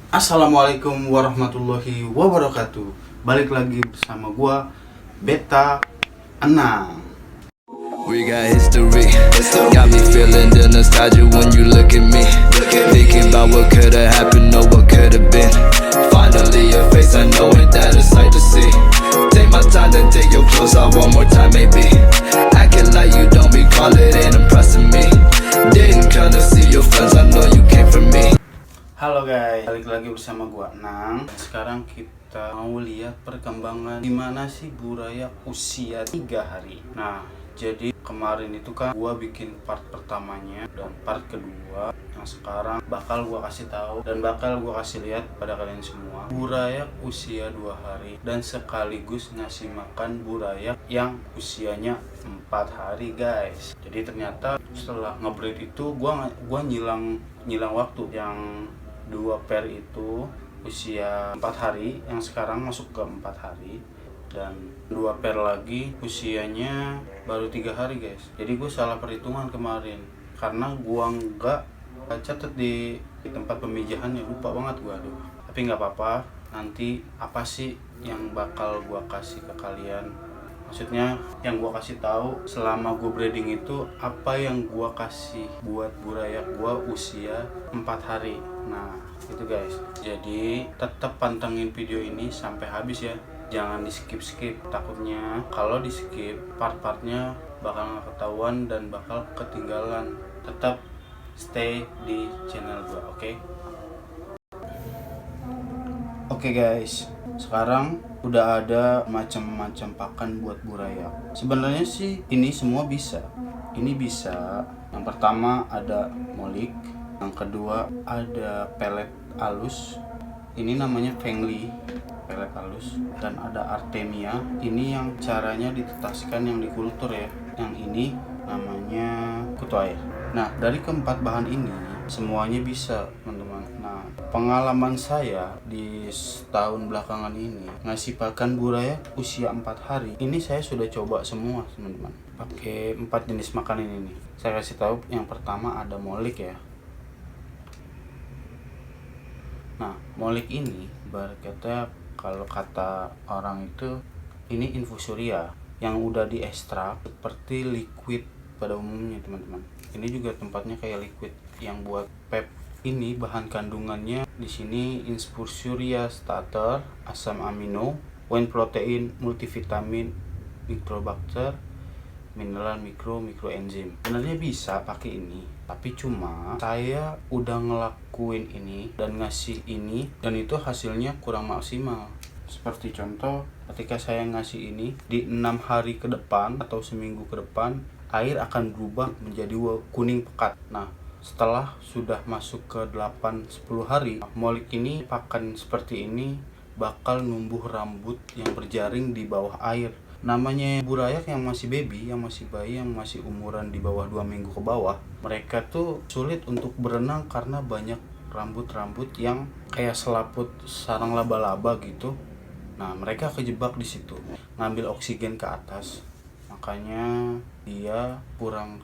Assalamualaikum warahmatullahi wabarakatuh. Balik lagi bersama gua Beta Anang. We got history, got me feeling the nostalgia when you look at me. Thinking about what could've happened or what could've been. Finally your face, I know it, that a sight to see. Take my time to take your clothes off one more time maybe. Acting like you don't recall it ain't impressing me. Didn't come to see your friends, I know you came from me. Halo guys, balik lagi bersama gua Anang. Sekarang kita mau lihat perkembangan gimana sih Buraya usia 3 hari. Nah, jadi kemarin itu kan gua bikin part pertamanya dan part kedua yang sekarang bakal gua kasih tahu dan bakal gua kasih lihat pada kalian semua Buraya usia 2 hari dan sekaligus ngasih makan Buraya yang usianya 4 hari guys. Jadi ternyata setelah ngebreed itu gua nyilang waktu. Yang 2 pair itu usia 4 hari, yang sekarang masuk ke 4 hari, dan 2 pair lagi usianya baru 3 hari guys. Jadi gue salah perhitungan kemarin karena gue nggak catat di tempat pemijahannya, lupa banget gue. Tapi nggak apa-apa, nanti apa sih yang bakal gue kasih ke kalian, maksudnya yang gue kasih tahu selama gue breeding itu apa yang gue kasih buat Buraya gue usia 4 hari. Nah itu guys, jadi tetap pantengin video ini sampai habis ya, jangan di skip, takutnya kalau di skip part-partnya bakal nggak ketahuan dan bakal ketinggalan. Tetap stay di channel gue, oke? Oke guys, sekarang udah ada macam-macam pakan buat Buraya. Sebenarnya sih ini semua bisa. Ini bisa. Yang pertama ada molik, yang kedua ada pelet halus. Ini namanya Fengli, pelet halus, dan ada Artemia. Ini yang caranya ditetaskan yang dikultur ya. Yang ini namanya kutu air. Nah, dari keempat bahan ini semuanya bisa, teman-teman. Nah, pengalaman saya di setahun belakangan ini ngasih pakan Buraya usia 4 hari. Ini saya sudah coba semua, teman-teman. Pakai 4 jenis makanan ini. Saya kasih tahu yang pertama ada molik ya. Nah, molik ini berkata, kalau kata orang itu ini infusoria yang udah diekstrak seperti liquid pada umumnya, teman-teman. Ini juga tempatnya kayak liquid. Yang buat pep ini bahan kandungannya di sini infusoria starter, asam amino, whey protein, multivitamin, mikrobakter, mineral, mikroenzim. Sebenarnya bisa pakai ini, tapi cuma saya udah ngelakuin ini dan ngasih ini dan itu hasilnya kurang maksimal. Seperti contoh, ketika saya ngasih ini di 6 hari ke depan atau seminggu ke depan, air akan berubah menjadi kuning pekat. Nah, setelah sudah masuk ke 8-10 hari, molik ini pakan seperti ini bakal numbuh rambut yang berjaring di bawah air. Namanya Buraya yang masih baby, yang masih bayi, yang masih umuran di bawah 2 minggu ke bawah, mereka tuh sulit untuk berenang karena banyak rambut-rambut yang kayak selaput sarang laba-laba gitu. Nah, mereka kejebak di situ, ngambil oksigen ke atas. Makanya dia kurang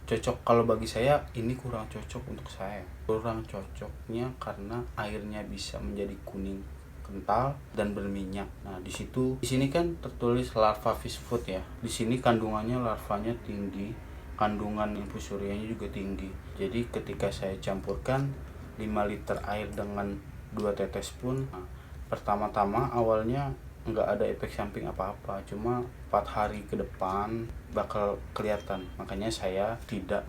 cocok. Kalau bagi saya ini kurang cocok untuk saya. Kurang cocoknya karena airnya bisa menjadi kuning kental dan berminyak. Nah, di sini kan tertulis larva fish food ya. Di sini kandungannya larvanya tinggi, kandungan infusorianya juga tinggi. Jadi ketika saya campurkan 5 liter air dengan 2 tetes pun, nah, pertama-tama awalnya nggak ada efek samping apa-apa, cuma 4 hari ke depan bakal kelihatan. Makanya saya tidak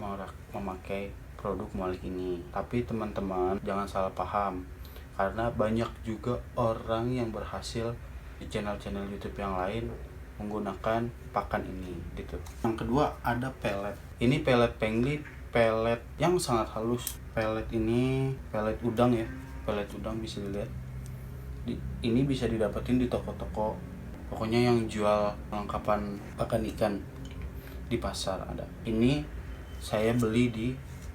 memakai produk molik ini. Tapi teman-teman jangan salah paham, karena banyak juga orang yang berhasil di channel-channel YouTube yang lain menggunakan pakan ini gitu. Yang kedua ada pelet. Ini pelet Fengli, pelet yang sangat halus. Pelet ini pelet udang ya, pelet udang bisa dilihat. Ini bisa didapetin di toko-toko, pokoknya yang jual perlengkapan pakan ikan di pasar ada. Ini saya beli di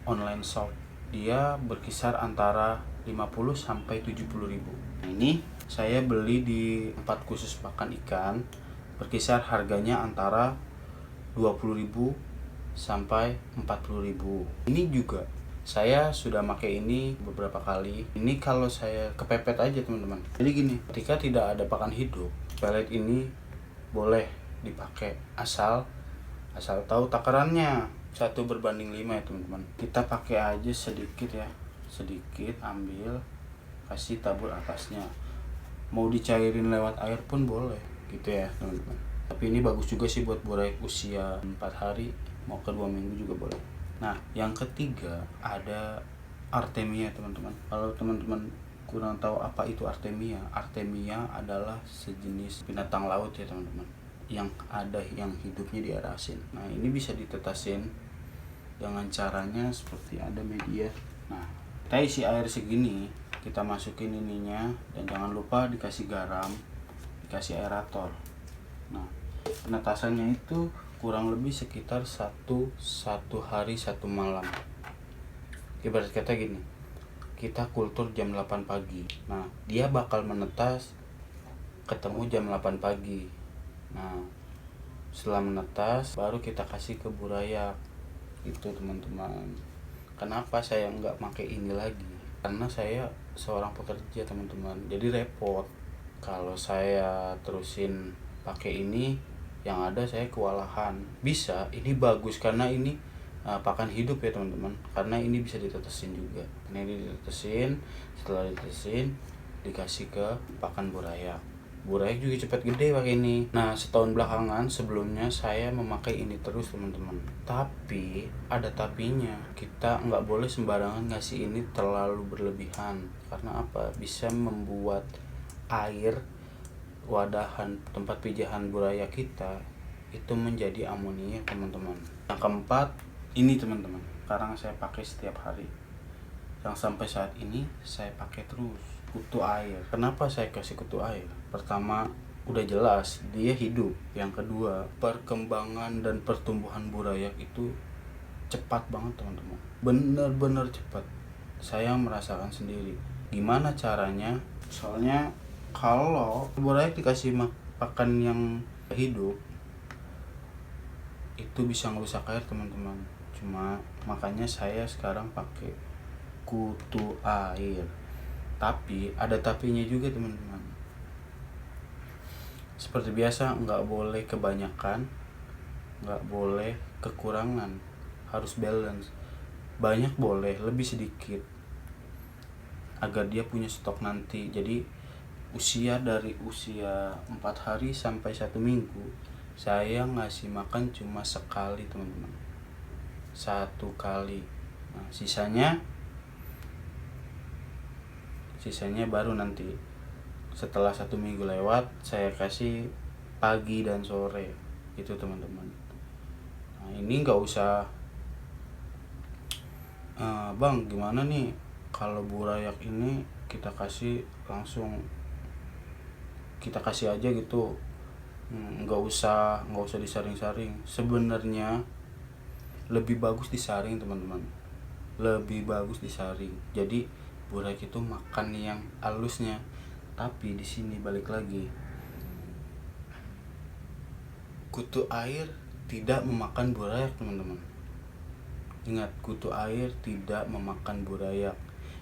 online shop, dia berkisar antara 50 sampai 70 ribu. Nah, ini saya beli di tempat khusus pakan ikan, berkisar harganya antara 20 ribu sampai 40 ribu. Ini juga Saya sudah pakai ini beberapa kali. Ini kalau saya kepepet aja teman-teman. Jadi gini, ketika tidak ada pakan hidup, pelet ini boleh dipakai asal tahu takarannya 1:5 ya teman-teman. Kita pakai aja sedikit ya, sedikit ambil, kasih tabur atasnya. Mau dicairin lewat air pun boleh gitu ya teman-teman. Tapi ini bagus juga sih buat burayak usia 4 hari mau ke 2 minggu juga boleh. Nah, yang ketiga ada Artemia teman-teman. Kalau teman-teman kurang tahu apa itu Artemia, Artemia adalah sejenis binatang laut ya teman-teman, yang hidupnya di air asin. Nah, ini bisa ditetasin dengan caranya seperti ada media. Nah, kita isi air segini, kita masukin ininya, dan jangan lupa dikasih garam, dikasih aerator. Nah, penetasannya itu kurang lebih sekitar satu hari 1 malam. Ibarat kata gini, kita kultur jam 8 pagi. Nah, dia bakal menetas ketemu jam 8 pagi. Nah, setelah menetas baru kita kasih ke burayak. Itu teman-teman. Kenapa saya nggak pakai ini lagi? Karena saya seorang pekerja teman-teman. Jadi repot. Kalau saya terusin pakai ini, yang ada saya kewalahan. Bisa, ini bagus karena ini pakan hidup ya teman-teman, karena ini bisa ditetesin juga. Ini ditetesin, setelah ditetesin dikasih ke pakan burayak. Burayak juga cepat gede pakai ini. Nah, setahun belakangan sebelumnya saya memakai ini terus teman-teman. Tapi ada tapinya, kita nggak boleh sembarangan ngasih ini terlalu berlebihan. Karena apa? Bisa membuat air wadahan tempat pijahan burayak kita itu menjadi amonia teman-teman. Yang keempat ini teman-teman, sekarang saya pakai setiap hari, yang sampai saat ini saya pakai terus, kutu air. Kenapa saya kasih kutu air? Pertama, udah jelas dia hidup. Yang kedua, perkembangan dan pertumbuhan burayak itu cepat banget teman-teman, bener-bener cepat. Saya merasakan sendiri gimana caranya. Soalnya kalau burayak dikasih pakan yang hidup itu bisa ngerusak air teman-teman. Cuma makanya saya sekarang pakai kutu air. Tapi ada tapinya juga teman-teman. Seperti biasa, nggak boleh kebanyakan, nggak boleh kekurangan, harus balance. Banyak boleh, lebih sedikit, agar dia punya stok nanti. Jadi dari usia 4 hari sampai 1 minggu saya ngasih makan cuma sekali teman-teman, 1 kali. Nah, sisanya baru nanti setelah 1 minggu lewat saya kasih pagi dan sore itu teman-teman. Nah, ini nggak usah bang gimana nih kalau burayak ini kita kasih langsung, kita kasih aja gitu, nggak usah disaring-saring. Sebenarnya lebih bagus disaring teman-teman, lebih bagus disaring. Jadi burayak itu makan yang halusnya. Tapi di sini balik lagi, kutu air tidak memakan burayak teman-teman. Ingat, kutu air tidak memakan burayak.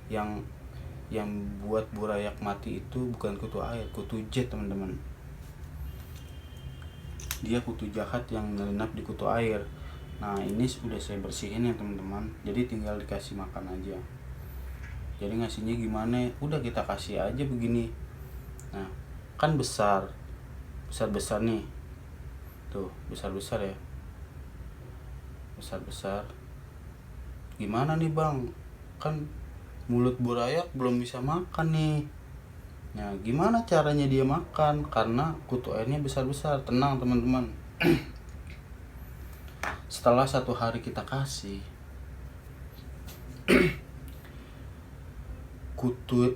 Yang buat burayak mati itu bukan kutu air, kutu jet teman-teman. Dia kutu jahat yang nyelinap di kutu air. Nah, ini sudah saya bersihin ya teman-teman. Jadi tinggal dikasih makan aja. Jadi ngasihnya gimana? Udah kita kasih aja begini. Nah, kan besar nih. Tuh, besar ya. Besar. Gimana nih bang? Kan mulut burayak belum bisa makan nih. Nah, gimana caranya dia makan? Karena kutu airnya besar-besar. Tenang teman-teman. Setelah 1 hari kita kasih, kutu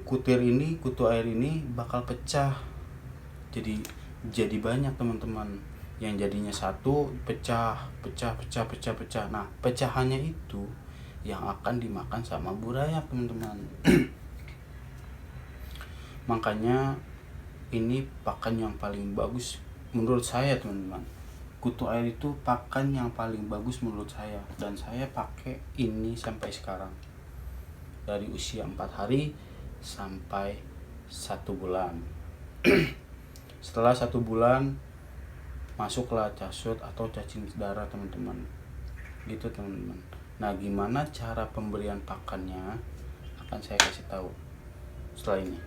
air ini bakal pecah. Jadi banyak teman-teman. Yang jadinya 1 pecah. Nah, pecahannya itu yang akan dimakan sama burayak teman-teman. Makanya ini pakan yang paling bagus menurut saya teman-teman. Kutu air itu pakan yang paling bagus menurut saya, dan saya pakai ini sampai sekarang. dari usia 4 hari sampai 1 bulan. Setelah 1 bulan masuklah casut atau cacing darah teman-teman, gitu teman-teman. Nah, gimana cara pemberian pakannya akan saya kasih tahu setelah ini.